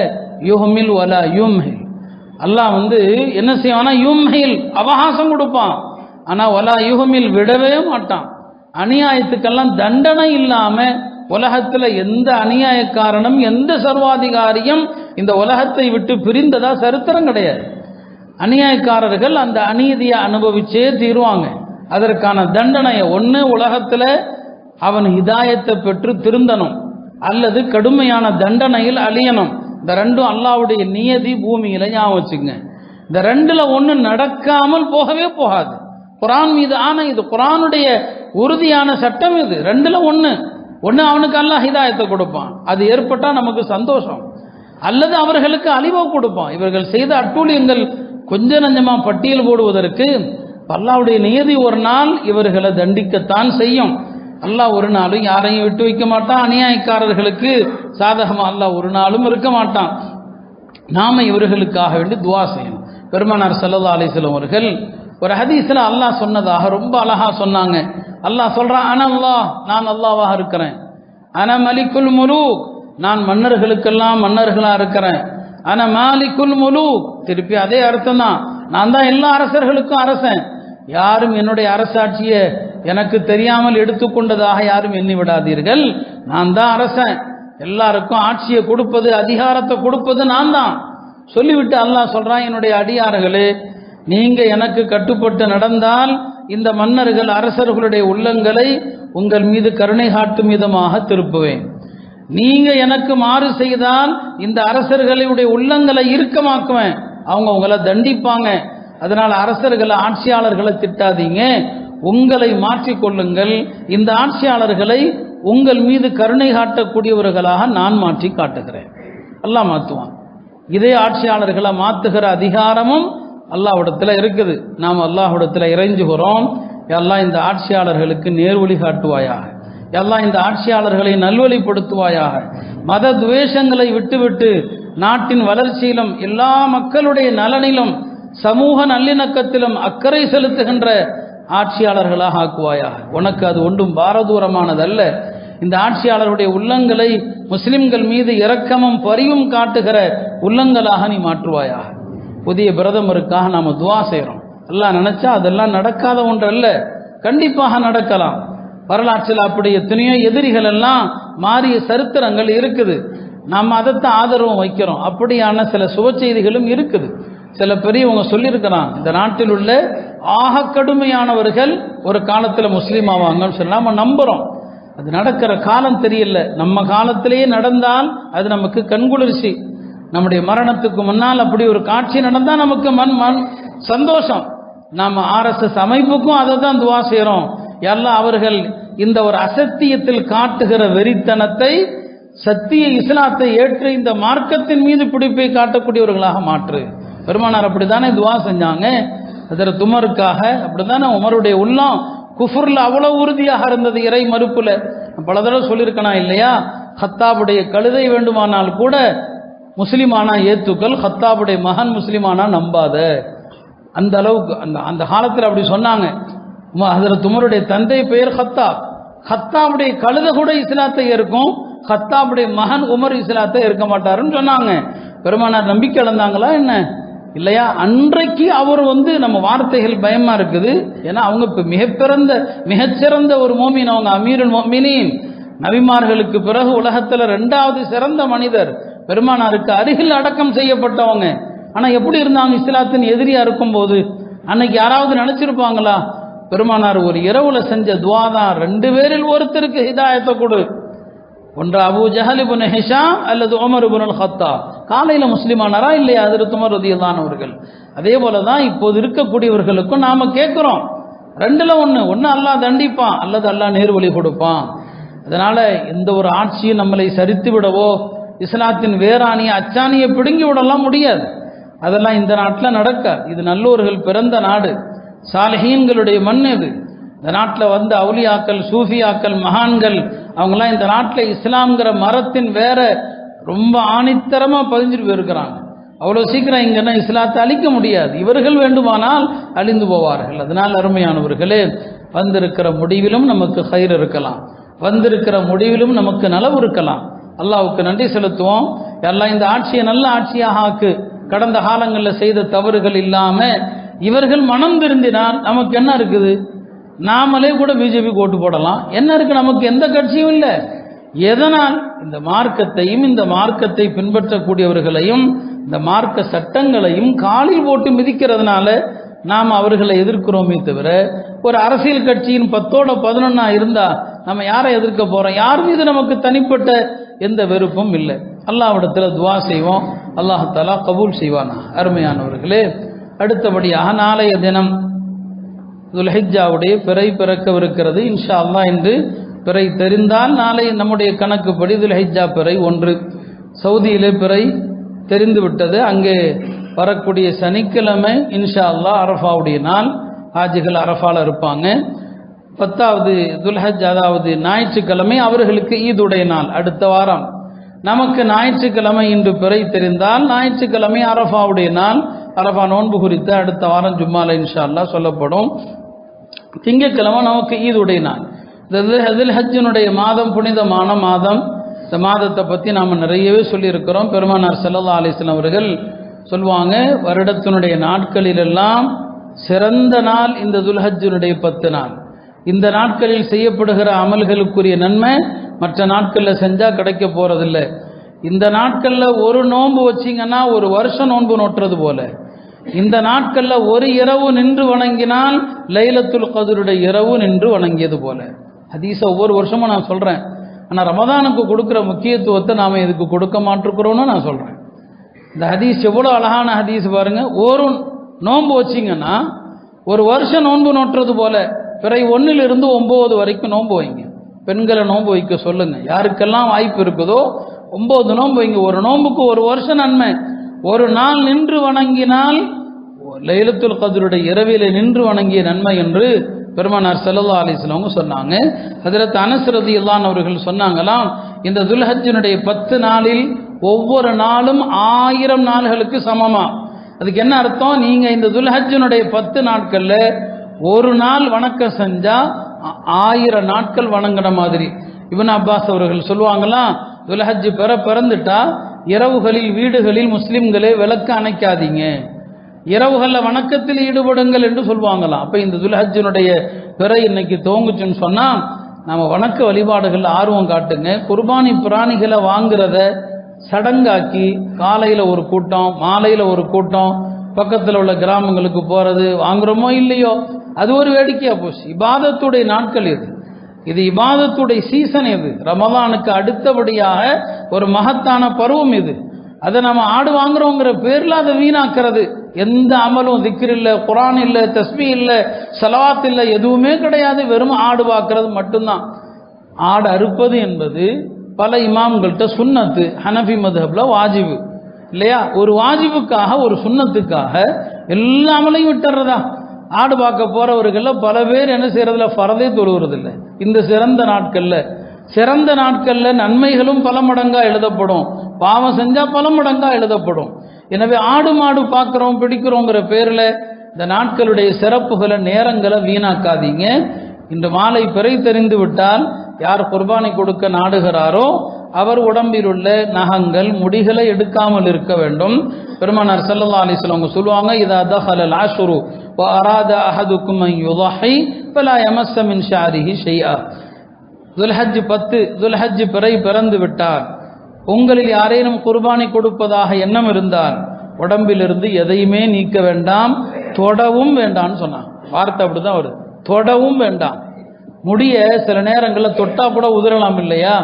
யுஹ்மில் வலா யும்ஹில், அல்லாஹ் என்ன செய்வானா, யும்ஹில் அவகாசம் கொடுப்பான். ஆனால் வலா யுஹ்மில் விடவே மாட்டான். அநியாயத்துக்கெல்லாம் தண்டனை இல்லாம உலகத்தில் எந்த அநியாயக்காரனும் எந்த சர்வாதிகாரியும் இந்த உலகத்தை விட்டு பிரிந்ததா சரித்திரம் கிடையாது. அநியாயக்காரர்கள் அந்த அநீதியை அனுபவிச்சே தீருவாங்க. அதற்கான தண்டனையை ஒன்று உலகத்தில் அவன் ஹிதாயத்தை பெற்று திருந்தணும், அல்லது கடுமையான தண்டனையில் அழியணும். இந்த ரெண்டும் அல்லாஹ்வுடைய நியதி பூமியில ஞாபகம் வச்சுங்க. இந்த ரெண்டுல ஒன்று நடக்காமல் போகவே போகாது. குர்ஆன் மீது ஆன இது குர்ஆனுடைய உறுதியான சட்டம். இது ரெண்டுல ஒன்று அவனுக்கு அல்லாஹ் ஹிதாயத்தை கொடுப்பான், அது ஏற்பட்டா நமக்கு சந்தோஷம், அல்லது அவர்களுக்கு அழிவை கொடுப்பான். இவர்கள் செய்த அட்டூழியங்கள் கொஞ்ச நஞ்சமா பட்டியல் போடுவதற்கு அல்லாஹ்வுடைய நியதி ஒரு நாள் இவர்களை தண்டிக்கத்தான் செய்யும். அல்லாஹ் ஒரு நாளும் யாரையும் விட்டு வைக்க மாட்டான். அநியாயக்காரர்களுக்கு சாதகமா அல்லாஹ் ஒரு நாளும் இருக்க மாட்டான். நாம இவர்களுக்காக வேண்டி துவா செய்யணும். பெருமானார் ஸல்லல்லாஹு அலைஹி வஸல்லம் அவர்கள் ஒரு ஹதீஸ்ல அல்லாஹ் சொன்னதாக ரொம்ப அழகா சொன்னாங்க. அல்லாஹ் சொல்றான், அனல்லாஹ், நான் அல்லாஹ்வாக இருக்கிறேன். அன மலிக்குல் முலூக், நான் மன்னர்களுக்கெல்லாம் மன்னர்களா இருக்கிறேன். அன மாலிக்குல் முலூக், திருப்பி அதே அர்த்தம் தான். நான் தான் எல்லா அரசர்களுக்கும் அரசன். யாரும் என்னுடைய அரசாட்சியை எனக்கு தெரியாமல் எடுத்துக்கொண்டதாக யாரும் எண்ணி விடாதீர்கள். நான் தான் அரசன், எல்லாருக்கும் ஆட்சியை கொடுப்பது, அதிகாரத்தை கொடுப்பது நான் தான் சொல்லிவிட்டு அல்லாஹ் சொல்றான், என்னுடைய அடியார்களே, நீங்க எனக்கு கட்டுப்பட்டு நடந்தால் இந்த மன்னர்கள் அரசர்களுடைய உள்ளங்களை உங்கள் மீது கருணை காட்டும் விதமாக திருப்புவேன். நீங்க எனக்கு மாறு செய்தால் இந்த அரசர்களுடைய உள்ளங்களை இறுக்கமாக்குவேன், அவங்க உங்களை தண்டிப்பாங்க. அதனால அரசர்களை, ஆட்சியாளர்களை திட்டாதீங்க, உங்களை மாற்றிக்கொள்ளுங்கள். இந்த ஆட்சியாளர்களை உங்கள் மீது கருணை காட்டக்கூடியவர்களாக நான் மாற்றி காட்டுகிறேன். அல்லாஹ் மாற்றுவான். இதே ஆட்சியாளர்களை மாற்றுகிற அதிகாரமும் அல்லாஹ்விடத்தில் இருக்குது. நாம் அல்லாஹ்விடத்தில் இறைஞ்சுகிறோம், எல்லாம் இந்த ஆட்சியாளர்களுக்கு நேர்வழி காட்டுவாயாக, எல்லாம் இந்த ஆட்சியாளர்களை நல்வழிப்படுத்துவாயாக. மத துவேஷங்களை விட்டுவிட்டு நாட்டின் வளர்ச்சியிலும் எல்லா மக்களுடைய நலனிலும் சமூக நல்லிணக்கத்திலும் அக்கறை செலுத்துகின்ற ஆட்சியாளர்களாக ஆக்குவாயாக. உனக்கு அது ஒன்றும் பாரதூரமானதல்ல. இந்த ஆட்சியாளருடைய உள்ளங்களை முஸ்லிம்கள் மீது இரக்கமும் பரிவும் காட்டுகிற உள்ளங்களாக நீ மாற்றுவாயாக. புதிய பிரதமருக்காக நாம் துவா செய்கிறோம். அல்லாஹ் நினைச்சா அதெல்லாம் நடக்காத ஒன்றல்ல, கண்டிப்பாக நடக்கலாம். வரலாற்றில் அப்படி எத்தனையோ எதிரிகள் எல்லாம் மாறிய சரித்திரங்கள் இருக்குது. நாம் அதைத்தான் ஆதரவும் வைக்கிறோம். அப்படியான சில சுப செய்திகளும் இருக்குது. சில பெரியவங்க சொல்லியிருக்கிறான், இந்த நாட்டில் உள்ள ஆக கடுமையானவர்கள் ஒரு காலத்தில் முஸ்லீம் ஆவாங்கன்னு சொல்லி நம்ம நம்புகிறோம். அது நடக்கிற காலம் தெரியல. நம்ம காலத்திலேயே நடந்தால் அது நமக்கு கண்குளிர்ச்சி. நம்முடைய மரணத்துக்கு முன்னால் அப்படி ஒரு காட்சி நடந்தால் நமக்கு மண் சந்தோஷம். நாம் RSS அமைப்புக்கும் அதை தான் துவா செய்கிறோம். எல்லாம் அவர்கள் இந்த ஒரு அசத்தியத்தில் காட்டுகிற வெறித்தனத்தை சத்திய இஸ்லாத்தை ஏற்று இந்த மார்க்கத்தின் மீது பிடிப்பை காட்டக்கூடியவர்களாக மாற்று. பெருமானார் அப்படித்தானே துவா செஞ்சாங்க. ஹஜ்ரத் உமருக்காக அப்படித்தானே. உமருடைய உள்ளம் குஃபுர்ல அவ்வளவு உறுதியாக இருந்தது, இறை மறுப்புல. பல தடவை சொல்லியிருக்கனா இல்லையா, ஹத்தாபுடைய கழுதை வேண்டுமானால் கூட முஸ்லிமானா ஏத்துக்கள், ஹத்தாபுடைய மகன் முஸ்லிமானா நம்பாத. அந்த அளவுக்கு அந்த காலத்தில் அப்படி சொன்னாங்க. ஹஜ்ரத் உமருடைய தந்தை பெயர் ஹத்தாப். ஹத்தாபுடைய கழுதை கூட இஸ்லாத்தை ஏற்கும், ஹத்தாபுடைய மகன் உமர் இஸ்லாத்தை ஏற்க மாட்டாருன்னு சொன்னாங்க. பெருமானார் நம்பிக்கை இழந்தாங்களா என்ன? இல்லையா? அன்றைக்கு அவர் நம்ம வார்த்தைகள் பயமா இருக்குது. ஏன்னா அவங்க இப்போ மிகச்சிறந்த ஒரு மோமின். அவங்க அமீருல் மோமினின், நபிமார்களுக்கு பிறகு உலகத்தில் 2வது சிறந்த மனிதர். பெருமானாருக்கு அருகில் அடக்கம் செய்யப்பட்டவங்க. ஆனால் எப்படி இருந்தாங்க? இஸ்லாத்தின் எதிரியா இருக்கும்போது அன்னைக்கு யாராவது நினைச்சிருப்பாங்களா? பெருமானார் ஒரு இரவுல செஞ்ச துவா தான், 2 பேரில் ஒருத்தருக்கு ஹிதாயத்தை கொடு. ஒன்று அபூ ஜஹல் இப்னு ஹிஷாம் அல்லது உமர் இப்னுல் கத்தாப். காலையில் முஸ்லிமானாரா இல்லையா ஹஜ்ரத் உமர் ரலியல்லாஹு அவர்கள்? அதே போல தான் இப்போது இருக்கக்கூடியவர்களுக்கும் நாம கேட்குறோம். 2ல் ஒன்று அல்லாஹ் தண்டிப்பான் அல்லது அல்லாஹ் நேர்வழி கொடுப்பான். அதனால எந்த ஒரு ஆட்சியும் நம்மளை சரித்து விடவோ இஸ்லாத்தின் வேராணிய அச்சாணியை பிடுங்கி விடலாம் முடியாது. அதெல்லாம் இந்த நாட்டில் நடக்காது. இது நல்லோர்கள் பிறந்த நாடு, சாலிஹீன்களுடைய மண். இது இந்த நாட்டில் வந்து அவுலியாக்கள், சூஃபியாக்கள், மகான்கள் அவங்களாம் இந்த நாட்டில் இஸ்லாம்ங்கிற மரத்தின் வேற ரொம்ப ஆணித்தரமாக பதிஞ்சிட்டு போயிருக்கிறாங்க. அவ்வளோ சீக்கிரம் இங்கன்னா இஸ்லாத்தை அழிக்க முடியாது. இவர்கள் வேண்டுமானால் அழிந்து போவார்கள். அதனால் அருமையானவர்களே, வந்திருக்கிற முடிவிலும் நமக்கு ஹைர் இருக்கலாம், வந்திருக்கிற முடிவிலும் நமக்கு நலவு இருக்கலாம். அல்லாஹ்வுக்கு நன்றி செலுத்துவோம். எல்லாம் இந்த ஆட்சியை நல்ல ஆட்சியாக ஆக்கு. கடந்த காலங்களில் செய்த தவறுகள் இல்லாமல் இவர்கள் மனம் திருந்தினால் நமக்கு என்ன இருக்குது? நாமளே கூட பிஜேபி ஓட்டு போடலாம். என்ன இருக்கு? நமக்கு எந்த கட்சியும் இல்லை. எதனால்? இந்த மார்க்கத்தையும் இந்த மார்க்கத்தை பின்பற்றக்கூடியவர்களையும் இந்த மார்க்க சட்டங்களையும் காலில் போட்டு மிதிக்கிறதுனால நாம் அவர்களை எதிர்க்கிறோமே தவிர, ஒரு அரசியல் கட்சியின் 10ஓட 11 இருந்தா நம்ம யாரை எதிர்க்க போறோம்? யார் மீது நமக்கு தனிப்பட்ட எந்த வெறுப்பும் இல்லை. அல்லாஹ்விடத்தில் துவா செய்வோம், அல்லாஹ் தஆலா கபூல் செய்வானா. அருமையானவர்களே, அடுத்தபடியாக நாளைய தினம் துல்ஹிஜ்ஜாவுடைய பிறை பிறக்கவிருக்கிறது. இன்ஷா அல்லாஹ் இன்று பிறை தெரிந்தால் நாளை நம்முடைய கணக்குப்படி துல்ஹிஜ்ஜா பிறை 1. சவுதியிலே பிறை தெரிந்து விட்டது. அங்கே வரக்கூடிய சனிக்கிழமை இன்ஷா அல்லாஹ் அரஃபாவுடைய நாள். ஹாஜிகள் அரஃபால இருப்பாங்க. 10வது துல்ஹஜ், அதாவது ஞாயிற்றுக்கிழமை அவர்களுக்கு ஈதுடைய நாள். அடுத்த வாரம் நமக்கு ஞாயிற்றுக்கிழமை இன்று பிறை தெரிந்தால் ஞாயிற்றுக்கிழமை அரஃபாவுடைய நாள். அரஃபா நோன்பு குறித்து அடுத்த வாரம் ஜும்மால இன்ஷா அல்லாஹ் சொல்லப்படும். திங்கட்கிழமை நமக்கு ஈதுடைய நாள். துல்ஹஜ்ஜினுடைய மாதம் புனிதமான மாதம். இந்த மாதத்தை பற்றி நாம் நிறையவே சொல்லியிருக்கிறோம். பெருமானார் ஸல்லல்லாஹு அலைஹி வஸல்லம் அவர்கள் சொல்லுவாங்க, வருடத்தினுடைய நாட்களிலெல்லாம் சிறந்த நாள் இந்த துல்ஹஜ்ஜினுடைய 10 நாள். இந்த நாட்களில் செய்யப்படுகிற அமல்களுக்குரிய நன்மை மற்ற நாட்களில் செஞ்சால் கிடைக்க போகிறதில்லை. இந்த நாட்களில் ஒரு நோன்பு வச்சிங்கன்னா ஒரு வருஷம் நோன்பு நோட்டுறது போல. இந்த நாட்களில் ஒரு இரவு நின்று வணங்கினால் லைலத்துல் கத்ருடைய இரவு நின்று வணங்கியது போல. ஹதீஸை ஒவ்வொரு வருஷமும் நான் சொல்கிறேன். ஆனால் ரமதானுக்கு கொடுக்குற முக்கியத்துவத்தை நாம் இதுக்கு கொடுக்க மாட்டிருக்கிறோன்னு நான் சொல்கிறேன். இந்த ஹதீஸ் எவ்வளோ அழகான ஹதீஸ் பாருங்கள். ஒரு நோன்பு வச்சிங்கன்னா ஒரு வருஷம் நோன்பு நோட்டுறது போல. பிறை 1லிருந்து 9 வரைக்கும் நோன்பு வைங்க. பெண்களை நோன்பு வைக்க சொல்லுங்கள். யாருக்கெல்லாம் வாய்ப்பு இருக்குதோ 9 நோன்பு வைங்க. ஒரு நோன்புக்கு ஒரு வருஷம் நன்மை. ஒரு நாள் நின்று வணங்கினால் லைலத்துல் கத்ருடைய இரவிலே நின்று வணங்கிய நன்மை என்று பெருமானார் ஸல்லல்லாஹு அலைஹி வஸல்லம் சொன்னாங்க. ஹஜ்ரத் அனஸ் ரலியல்லாஹு அவர்கள் சொன்னாங்களாம், இந்த துல்ஹஜ்ஜினுடைய 10 நாளில் ஒவ்வொரு நாளும் 1000 நாள்களுக்கு சமமா. அதுக்கு என்ன அர்த்தம்? நீங்க இந்த துல்ஹஜ்ஜினுடைய 10 நாட்கள்ல ஒரு நாள் வணக்கம் செஞ்சா 1000 நாட்கள் வணங்கின மாதிரி. இப்னு அப்பாஸ் அவர்கள் சொல்லுவாங்களாம், துல்ஹஜ் பிறந்துட்டா இரவுகளில் வீடுகளில் முஸ்லிம்களே விளக்கு அணைக்காதீங்க, இரவுகளில் வணக்கத்தில் ஈடுபடுங்கள் என்று சொல்லுவாங்களாம். அப்போ இந்த துல்ஹஜ்ஜினுடைய பிறை இன்னைக்கு துவங்குச்சுன்னு சொன்னால் நம்ம வணக்க வழிபாடுகள் ஆர்வம் காட்டுங்க. குர்பானி பிராணிகளை வாங்குறத சடங்காக்கி காலையில் ஒரு கூட்டம், மாலையில் ஒரு கூட்டம், பக்கத்தில் உள்ள கிராமங்களுக்கு போகிறது, வாங்குறோமோ இல்லையோ அது ஒரு வேடிக்கையாக போச்சு. இபாதத்துடைய நாட்கள் இது இபாதத்துடைய சீசன். இது ரமலானுக்கு அடுத்தபடியாக ஒரு மகத்தான பருவம். அதை நம்ம ஆடு வாங்குறோங்கிற பேரில் அதை வீணாக்கிறது. எந்த அமலும் திக்ர் இல்லை, குரான் இல்லை, தஸ்பீ இல்லை, ஸலவாத் இல்லை, எதுவுமே கிடையாது. வெறும் ஆடு பார்க்கறது மட்டும்தான். ஆடு அறுப்பது என்பது பல இமாம்கள்ட்ட சுன்னத்து, ஹனஃபி மதுஹப்ல வாஜிபு இல்லையா? ஒரு வாஜிபுக்காக ஒரு சுன்னத்துக்காக எல்லா அமலையும் விட்டுறதா? ஆடு பார்க்க போறவர்கள் பல பேர் என்ன செய்யறதில்ல, ஃபரதே தொழுகிறதில்லை. இந்த சிறந்த நாட்கள்ல நன்மைகளும் பல மடங்கா எழுதப்படும், பாவம் செஞ்சா பல மடங்கா எழுதப்படும். எனவே ஆடு மாடு பார்க்குறோம் பிடிக்கிறோங்கிற பேரில் இந்த நாட்களுடைய சிறப்புகளை நேரங்களை வீணாக்காதீங்க. இன்று மாலை பிறை தெரிந்து விட்டால் யார் குர்பானி கொடுக்க நாடுகிறாரோ அவர் உடம்பில் உள்ள நகங்கள் முடிகளை எடுக்காமல் இருக்க வேண்டும். பெருமானார் ஸல்லல்லாஹு அலைஹி வஸல்லம் சொல்லுவாங்க, இதா தஹலல் அஷ்ரு வ அராத அஹதுக்கும் அன் யுضحி ஃபலா யமஸ்ஸ மின் ஷஅரிஹி ஷைஆ. துல்ஹஜ் 10 துல்ஹஜ் பிறை பிறந்து விட்டார், உங்களில் யாரேனும் குர்பானி கொடுப்பதாக எண்ணம் இருந்தால் உடம்பிலிருந்து எதையுமே நீக்க வேண்டாம், தொடவும் வேண்டாம்னு சொன்னான். வார்த்தை அப்படிதான் வருது, தொடவும் வேண்டாம். முடிய சில நேரங்களில் தொட்டா கூட உதிரலாம் இல்லையா?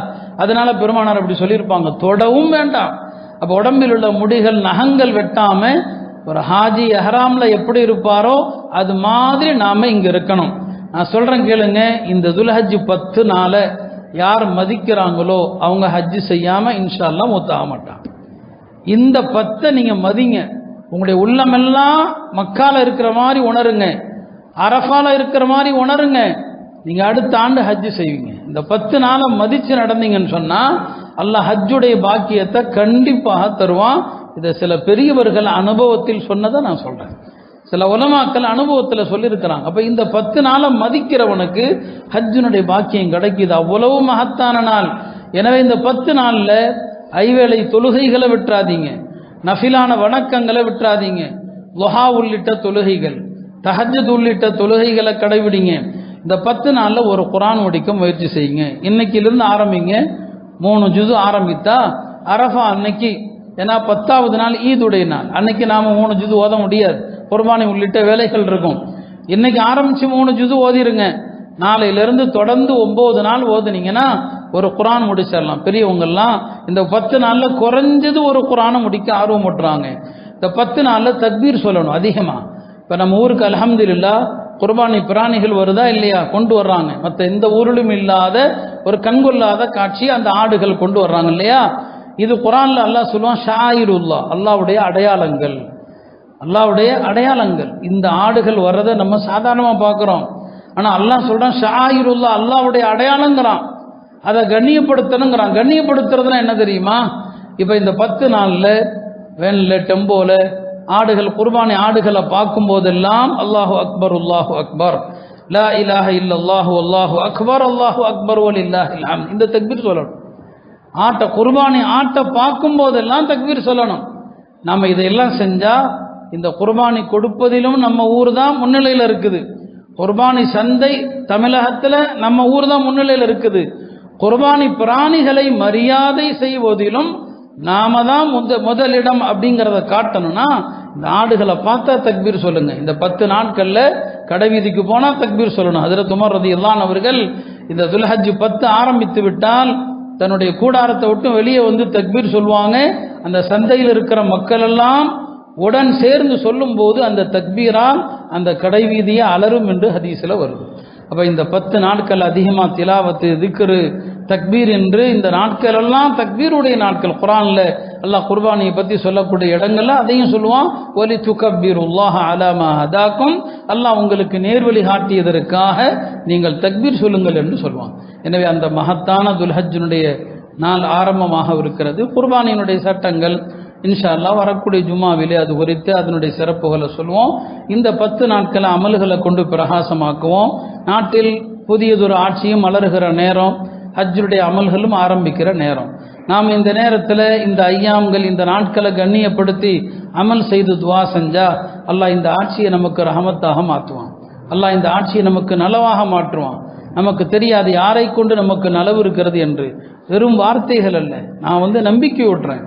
அதனால பெருமானார் அப்படி சொல்லியிருப்பாங்க, தொடவும் வேண்டாம். அப்போ உடம்பில் உள்ள முடிகள் நகங்கள் வெட்டாம ஒரு ஹாஜி எஹ்ராம்ல எப்படி இருப்பாரோ அது மாதிரி நாம இங்க இருக்கணும். நான் சொல்றேன் கேளுங்க, இந்த துல்ஹஜ் 10 நாளை யார் மதிக்கிறாங்களோ அவங்க ஹஜ்ஜு செய்யாம இன்ஷா அல்லாஹ் மூத்தாக மாட்டாங்க. இந்த 10 நீங்க மதிங்க. உங்களுடைய உள்ளமெல்லாம் மக்கால இருக்கிற மாதிரி உணருங்க, அரஃபால இருக்கிற மாதிரி உணருங்க. நீங்க அடுத்த ஆண்டு ஹஜ்ஜு செய்வீங்க. இந்த 10 நாளை மதிச்சு நடந்தீங்கன்னு சொன்னா அல்லாஹ் ஹஜ்ஜுடைய பாக்கியத்தை கண்டிப்பாக தருவான். இதை சில பெரியவர்கள் அனுபவத்தில் சொன்னதை நான் சொல்றேன், சில உலமாக்கள் அனுபவத்தில் சொல்லியிருக்கிறாங்க. அப்ப இந்த 10 நாளை மதிக்கிறவனுக்கு ஹஜ்ஜினுடைய பாக்கியம் கிடைக்குது. அவ்வளவு மகத்தான நாள். எனவே இந்த 10 நாள்ல ஐவேளை தொழுகைகளை விட்டுறாதீங்க, நஃபிலான வணக்கங்களை விட்டுறாதீங்க, லுஹா உள்ளிட்ட தொழுகைகள், தஹஜ்ஜுத் உள்ளிட்ட தொழுகைகளை கடைபிடிங்க. இந்த 10 நாள்ல ஒரு குர்ஆன் முடிக்க முயற்சி செய்யுங்க. இன்னைக்கிலிருந்து ஆரம்பிங்க. 3 ஜுது ஆரம்பித்தா அரஃபா அன்னைக்கு, ஏன்னா 10வது நாள் ஈதுடைய நாள், அன்னைக்கு நாம 3 ஜுது ஓத முடியாது, குர்பானி உள்ளிட்ட வேலைகள் இருக்கும். இன்னைக்கு ஆரம்பிச்சு 3 ஜுது ஓதிருங்க. நாளையிலிருந்து தொடர்ந்து 9 நாள் ஓதுனீங்கன்னா ஒரு குர்ஆன் முடிச்சிடலாம். பெரியவங்கெல்லாம் இந்த 10 நாள்ல குறைஞ்சது ஒரு குர்ஆனை முடிக்க ஆர்வம் ஊட்டுறாங்க. இந்த 10 நாள்ல தக்பீர் சொல்லணும் அதிகமா. இப்ப நம்ம ஊருக்கு அல்ஹம்துலில்லாஹ் குர்பானி பிராணிகள் வருதா இல்லையா? கொண்டு வர்றாங்க. மற்ற எந்த ஊரிலும் இல்லாத ஒரு கண்கொள்ளாத காட்சி அந்த ஆடுகள் கொண்டு வர்றாங்க இல்லையா? இது குர்ஆன்ல அல்லாஹ் சொல்லுவான், ஷாயிருல்லாஹ், அல்லாஹ்வுடைய அடையாளங்கள், அல்லாஹ்வுடைய அடையாளங்கள். இந்த ஆடுகள் வர்றதை நம்ம சாதாரணமா பார்க்கிறோம். ஆனா அல்லாஹ் சொல்றான் ஷாயிருல்லாஹ், அல்லாஹ்வுடைய அடையாளங்கிறான். அதை கண்ணியப்படுத்தணுங்கிறான். கண்ணியப்படுத்துறதுனா என்ன தெரியுமா? இப்ப இந்த 10 நாள்ல வேன்ல டெம்போல ஆடுகள், குர்பானி ஆடுகளை பார்க்கும் போதெல்லாம் அல்லாஹு அக்பர் அல்லாஹு அக்பர், லா இலாஹ இல்லல்லாஹு அல்லாஹு அக்பர் அல்லாஹு அக்பர் வலில்லாஹில் ஹம்த், இந்த தக்பீர் சொல்லணும். குர்பானி ஆட்டை பார்க்கும் போதெல்லாம் தக்பீர் சொல்லணும். நம்ம இதையெல்லாம் செஞ்சா இந்த குர்பானி கொடுப்பதிலும் நம்ம ஊர் தான் முன்னிலையில் இருக்குது. குர்பானி சந்தை தமிழகத்தில் நம்ம ஊர் தான் முன்னிலையில் இருக்குது. குர்பானி பிராணிகளை மரியாதை செய்வதிலும் நாம தான் முதலிடம் அப்படிங்கிறத காட்டணும்னா இந்த ஆடுகளை பார்த்தா தக்பீர் சொல்லுங்க. இந்த 10 நாட்கள்ல கடைவீதிக்கு போனா தக்பீர் சொல்லணும். ஹஜ்ரத் உமர் ரலியல்லாஹு அன்ஹு அவர்கள் இந்த துல்ஹஜ் 10 ஆரம்பித்து விட்டால் தன்னுடைய கூடாரத்தை விட்டு வெளியே வந்து தக்பீர் சொல்லுவாங்க. அந்த சந்தையில் இருக்கிற மக்கள் எல்லாம் உடன் சேர்ந்து சொல்லும் போது அந்த தக்பீரால் அந்த கடைவீதியை அலரும் என்று ஹதீஸ்ல வருது. அப்ப இந்த 10 நாட்கள் அதிகமா திலாவத்து, திக்ரு, தக்பீர் என்று இந்த நாட்கள் எல்லாம் தக்பீருடைய நாட்கள். குர்ஆன்ல அல்லாஹ் குர்பானியை பத்தி சொல்லக்கூடிய இடங்கள்ல அதையும் சொல்லுவான், ஒலி துகப்பீருல்லாஹ அலா மா ஹதாக்கும், அல்லாஹ் உங்களுக்கு நேர்வழி காட்டியதற்காக நீங்கள் தக்பீர் சொல்லுங்கள் என்று சொல்லுவான். எனவே அந்த மகத்தான துல்ஹஜ்ஜினுடைய நாள் ஆரம்பமாக இருக்கிறது. குர்பானியினுடைய சட்டங்கள் இன்ஷா அல்லாஹ் வரக்கூடிய ஜும்மாவிலே அது குறித்து அதனுடைய சிறப்புகளை சொல்லுவோம். இந்த 10 நாட்களை அமல்களை கொண்டு பிரகாசமாக்குவோம். நாட்டில் புதியதொரு ஆட்சியும் மலர்கிற நேரம், ஹஜ்ஜுடைய அமல்களும் ஆரம்பிக்கிற நேரம். நாம் இந்த நேரத்தில் இந்த ஐயாம்கள் இந்த நாட்களை கண்ணியப்படுத்தி அமல் செய்து துவா செஞ்சா அல்லாஹ் இந்த ஆட்சியை நமக்கு ரஹமத்தாக மாற்றுவான். அல்லாஹ் இந்த ஆட்சியை நமக்கு நலவாக மாற்றுவான். நமக்கு தெரியாது யாரை கொண்டு நமக்கு நலவு இருக்கிறது என்று. வெறும் வார்த்தைகள் அல்ல, நான் நம்பிக்கை விட்டுறேன்.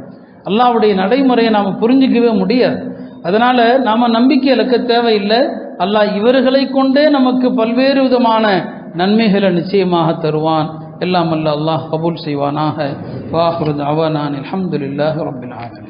அல்லாஹ்வுடைய நடைமுறையை நாம் புரிஞ்சிக்கவே முடியாது. அதனால் நாம் நம்பிக்கை இழக்க தேவையில்லை. அல்லாஹ் இவர்களை கொண்டே நமக்கு பல்வேறு விதமான நன்மைகளை நிச்சயமாக தருவான். எல்லாம் அல்ல அல்லாஹ் கபூல் செய்வானாக. வாஹிரு தஅவானா அல்ஹம்துலில்லாஹி ரப்பில் ஆலமீன்.